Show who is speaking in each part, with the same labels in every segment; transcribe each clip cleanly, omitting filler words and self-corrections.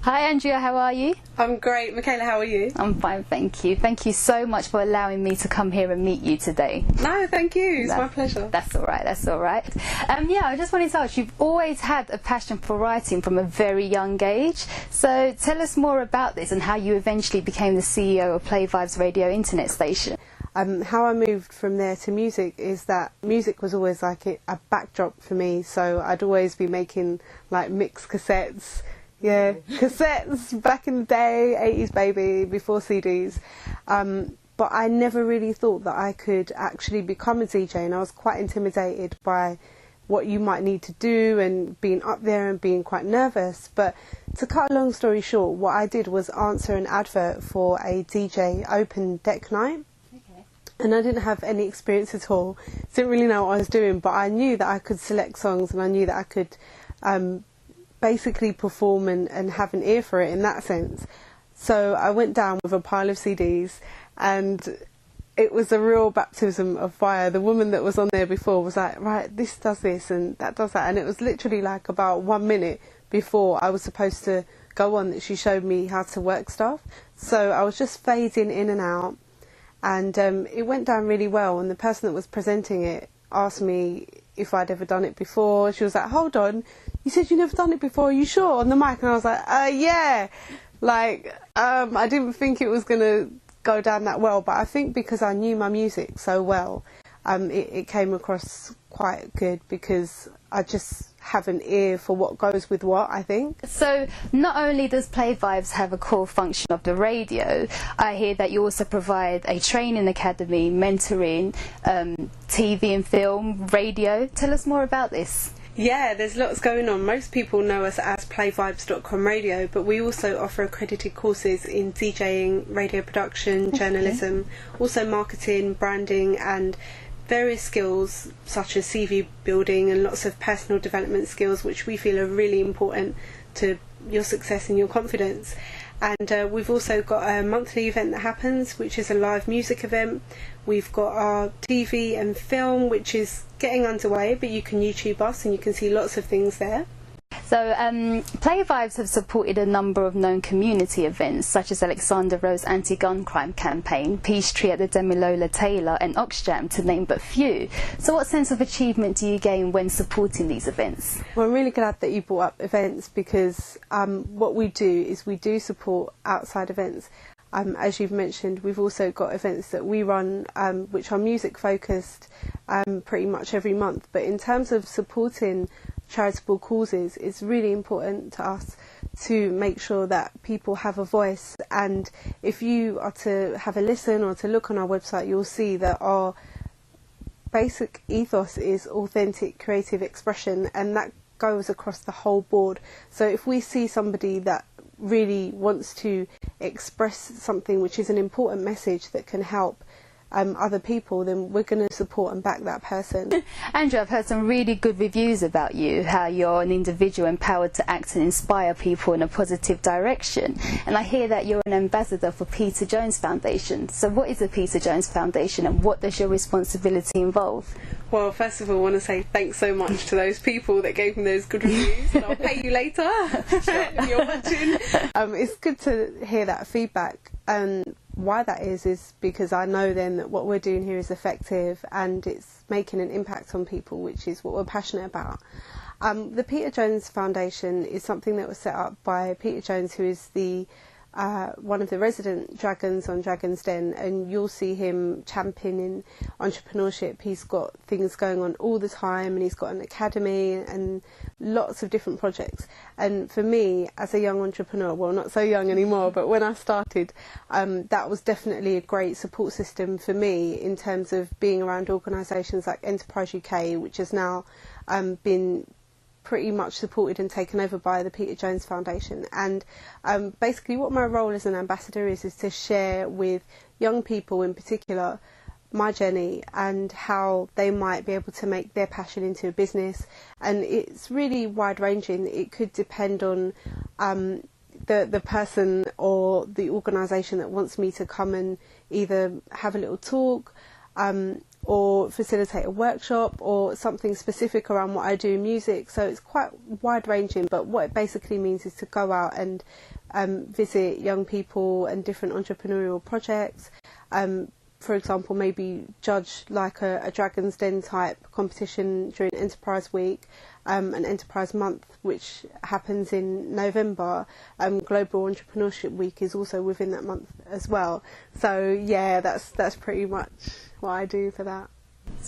Speaker 1: Hi Andrea, how are you?
Speaker 2: I'm great. Michela, how are you?
Speaker 1: I'm fine, thank you. Thank you so much for allowing me to come here and meet you today.
Speaker 2: No, thank you. It's my pleasure.
Speaker 1: That's all right, that's all right. Yeah, I just wanted to ask, you've always had a passion for writing from a very young age. So tell us more about this and how you eventually became the CEO of Play Vybz radio internet station.
Speaker 2: How I moved from there to music is that music was always like a backdrop for me. So I'd always be making like mixed cassettes. Yeah, cassettes back in the day, 80s baby, before CDs. But I never really thought that I could actually become a DJ, and I was quite intimidated by what you might need to do and being up there and being quite nervous. But to cut a long story short, what I did was answer an advert for a DJ open deck night. And I didn't have any experience at all, didn't really know what I was doing, but I knew that I could select songs and I knew that I could basically perform and have an ear for it in that sense. So I went down with a pile of CDs and it was a real baptism of fire. The woman that was on there before was like, right, this does this and that does that. And it was literally like about 1 minute before I was supposed to go on that she showed me how to work stuff. So I was just fading in and out. And it went down really well, and the person that was presenting it asked me if I'd ever done it before. She was like, hold on, you said you never done it before, are you sure, on the mic? And I was like, yeah. Like, I didn't think it was going to go down that well, but I think because I knew my music so well, it came across quite good because I just have an ear for what goes with what, I think.
Speaker 1: So not only does Play Vybz have a core function of the radio, I hear that you also provide a training academy, mentoring, TV and film, radio. Tell us more about this.
Speaker 2: Yeah, there's lots going on. Most people know us as PlayVibes.com radio, but we also offer accredited courses in DJing, radio production, journalism, also marketing, branding and various skills such as CV building and lots of personal development skills which we feel are really important to your success and your confidence. And we've also got a monthly event that happens, which is a live music event. We've got our TV and film, which is getting underway, but you can YouTube us and you can see lots of things there.
Speaker 1: So Play Vybz have supported a number of known community events such as Alexander Rowe's anti-gun crime campaign, Peace Tree at the Demilola Taylor and Oxjam, to name but few. So what sense of achievement do you gain when supporting these events?
Speaker 2: Well, I'm really glad that you brought up events because what we do is we do support outside events. As you've mentioned, we've also got events that we run which are music focused pretty much every month. But in terms of supporting charitable causes, it's really important to us to make sure that people have a voice. And if you are to have a listen or to look on our website, you'll see that our basic ethos is authentic creative expression, and that goes across the whole board. So if we see somebody that really wants to express something which is an important message that can help other people, then we're going to support and back that person.
Speaker 1: Andrea, I've heard some really good reviews about you, how you're an individual empowered to act and inspire people in a positive direction. And I hear that you're an ambassador for Peter Jones Foundation. So what is the Peter Jones Foundation and what does your responsibility involve?
Speaker 2: Well, first of all, I want to say thanks so much to those people that gave me those good reviews, and I'll pay you later if you're watching. It's good to hear that feedback, and why that is because I know then that what we're doing here is effective and it's making an impact on people, which is what we're passionate about. The Peter Jones Foundation is something that was set up by Peter Jones, who is the one of the resident dragons on Dragon's Den, and you'll see him championing entrepreneurship. He's got things going on all the time, and he's got an academy and lots of different projects. And for me, as a young entrepreneur, well, not so young anymore, but when I started, that was definitely a great support system for me in terms of being around organisations like Enterprise UK, which has now been pretty much supported and taken over by the Peter Jones Foundation. And basically what my role as an ambassador is to share with young people in particular my journey and how they might be able to make their passion into a business. And it's really wide ranging. It could depend on the person or the organisation that wants me to come and either have a little talk or facilitate a workshop or something specific around what I do in music. So it's quite wide ranging, but what it basically means is to go out and visit young people and different entrepreneurial projects. For example, maybe judge like a Dragon's Den type competition during Enterprise Week, an Enterprise Month which happens in November. Global Entrepreneurship Week is also within that month as well. So yeah, that's pretty much what I do for that.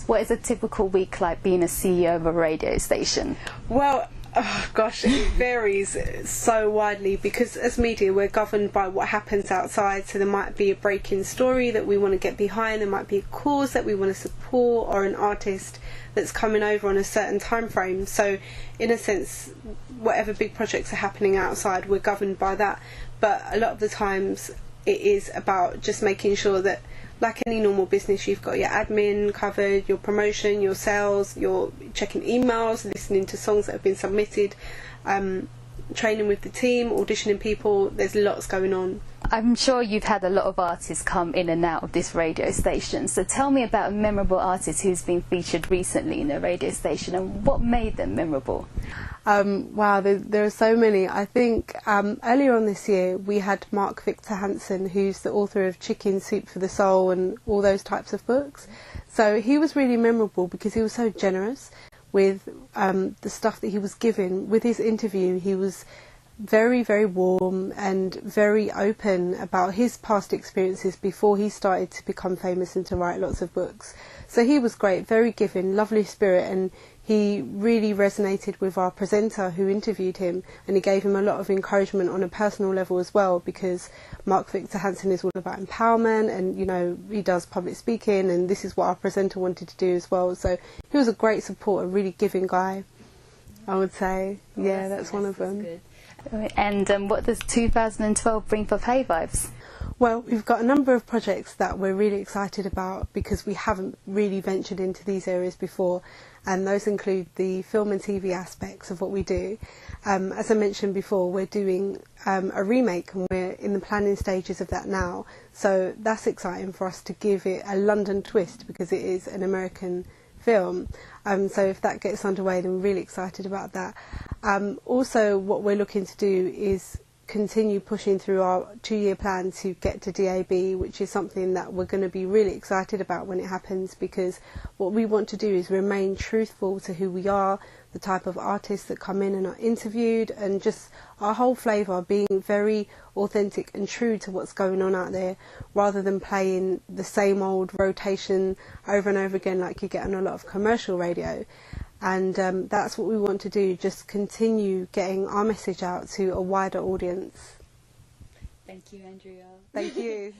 Speaker 1: What is a typical week like being a CEO of a radio station?
Speaker 2: Well, oh gosh, it varies so widely because as media we're governed by what happens outside. So there might be a breaking story that we want to get behind, there might be a cause that we want to support, or an artist that's coming over on a certain time frame. So in a sense, whatever big projects are happening outside, we're governed by that. But a lot of the times it is about just making sure that, like any normal business, you've got your admin covered, your promotion, your sales, you're checking emails, listening to songs that have been submitted, training with the team, auditioning people. There's lots going on.
Speaker 1: I'm sure you've had a lot of artists come in and out of this radio station, so tell me about a memorable artist who's been featured recently in the radio station and what made them memorable.
Speaker 2: Wow, there are so many. I think earlier on this year we had Mark Victor Hansen, who's the author of Chicken Soup for the Soul and all those types of books. So he was really memorable because he was so generous with the stuff that he was given. With his interview, he was very, very warm and very open about his past experiences before he started to become famous and to write lots of books. So he was great, very giving, lovely spirit, and he really resonated with our presenter who interviewed him, and he gave him a lot of encouragement on a personal level as well, because Mark Victor Hansen is all about empowerment, and you know, he does public speaking, and this is what our presenter wanted to do as well. So he was a great support, a really giving guy, I would say. Yeah, that's one of them.
Speaker 1: Good. And what does 2012 bring for PlayVibes?
Speaker 2: Well, we've got a number of projects that we're really excited about because we haven't really ventured into these areas before, and those include the film and TV aspects of what we do. As I mentioned before, we're doing a remake, and we're in the planning stages of that now, so that's exciting for us to give it a London twist because it is an American film. So if that gets underway, then we're really excited about that. Also, what we're looking to do is continue pushing through our 2-year plan to get to DAB, which is something that we're going to be really excited about when it happens, because what we want to do is remain truthful to who we are, the type of artists that come in and are interviewed, and just our whole flavour being very authentic and true to what's going on out there, rather than playing the same old rotation over and over again like you get on a lot of commercial radio. And that's what we want to do, just continue getting our message out to a wider audience.
Speaker 1: Thank you, Andrea.
Speaker 2: Thank you.